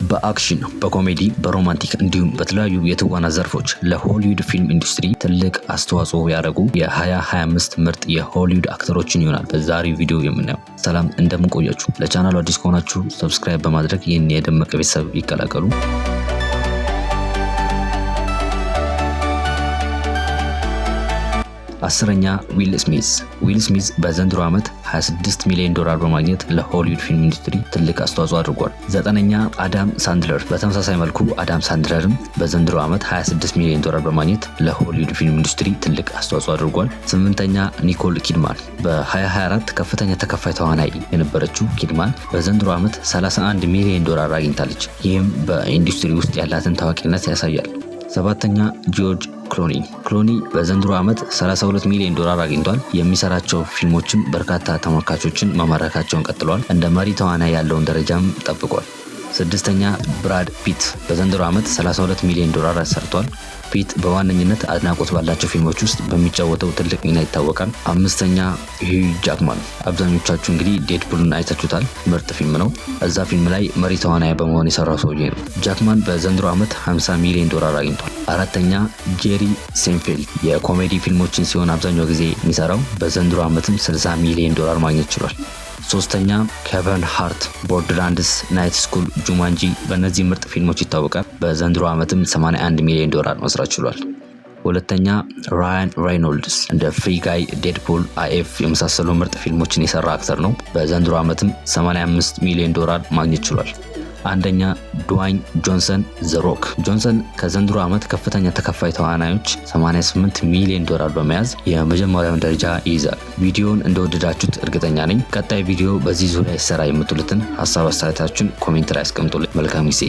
በአክሽን፣ በኮሜዲ፣ በሮማንቲክ እንዲሁም በተለያዩ የትወና ዘርፎች ለሆሊውድ ፊልም ኢንዱስትሪ ትልቅ አስተዋጽኦ ያደረጉ የ2025 ምርጥ የሆሊውድ አክተሮችን ይሆናል በዛሬው ቪዲዮ የምናየው። ሰላም እንደምን ቆያችሁ? ለቻናሉ አዲስ ከሆናችሁ ሰብስክራይብ በማድረግ ይህን የደመቀ ቤተሰብ ይቀላቀሉ። 10ኛ ዊል ስሚዝ። ዊል ስሚዝ በዘንድሮ ዓመት $26 ሚሊዮን በማግኘት ለሆሊውድ ፊልም ኢንዱስትሪ ትልቅ አስተዋጽኦ አድርጓል። 9ኛ አዳም ሳንድለር። በተመሳሳይ መልኩ አዳም ሳንድለርም በዘንድሮ ዓመት $26 ሚሊዮን በማግኘት ለሆሊውድ ፊልም ኢንዱስትሪ ትልቅ አስተዋጽኦ አድርጓል። 8ኛ ኒኮል ኪድማን። በ2024 ከፍተኛ ተከፋይ ተዋናይ የነበረችው ኪድማን በዘንድሮ ዓመት $31 ሚሊዮን አግኝታለች። ይህም በኢንዱስትሪ ውስጥ ያላትን ታዋቂነት ያሳያል። 7ኛ ጆርጅ ክሎኒ በዘንድሮ ዓመት $32 ሚሊዮን አግኝቷል። የሚሰራቸው ፊልሞችም በርካታ ተመልካቾችን መማረካቸውን ቀጥለዋል። እንደ መሪ ተዋናይ ያለውን ደረጃም ጠብቋል። 6ኛ ብራድ ፒት በዘንድሮ ዓመት $32 ሚሊዮን ሰርቷል። ፒት በዋነኝነት አድናቆት ባላቸው ፊልሞች ውስጥ በሚጫወተው ትልቅ ሚና ይታወቃል። 5ኛ ሂዩ ጃክማን። አብዛኞቻችሁ እንግዲህ ዴድፑልን አይታችሁታል። ምርጥ ፊልም ነው። እዛ ፊልም ላይ መሪ ተዋናይ በመሆን የሰራው ሰውዬ ነው። ጃክማን በዘንድሮ ዓመት $50 ሚሊዮን አግኝቷል። 4ኛ ጄሪ ሴንፌልድ የኮሜዲ ፊልሞችን ሲሆን አብዛኛው ጊዜ የሚሰራው በዘንድሮ ዓመትም $60 ሚሊዮን ማግኘት ችሏል። 3ኛ ኬቨን ሃርት ቦርደርላንድስ፣ ናይት ስኩል፣ ጁማንጂ በእነዚህ ምርጥ ፊልሞች ይታወቃል። በዘንድሮ ዓመትም $81 ሚሊዮን መስራት ችሏል። 2ኛ ራያን ሬይኖልድስ እንደ ፍሪ ጋይ፣ ዴድፑል፣ አይኤፍ የመሳሰሉ ምርጥ ፊልሞችን የሰራ አክተር ነው። በዘንድሮ ዓመትም $85 ሚሊዮን ማግኘት ችሏል። 1ኛ ድዋይን ጆንሰን ዘ ሮክ። ጆንሰን ከዘንድሮ ዓመት ከፍተኛ ተከፋይ ተዋናዮች $88 ሚሊዮን በመያዝ የመጀመሪያውን ደረጃ ይይዛል። ቪዲዮውን እንደወደዳችሁት እርግጠኛ ነኝ። ቀጣይ ቪዲዮ በዚህ ዙሪያ ይሰራ የምትሉትን ሀሳብ አስተያየታችሁን ኮሜንት ላይ አስቀምጡልኝ። መልካም ጊዜ።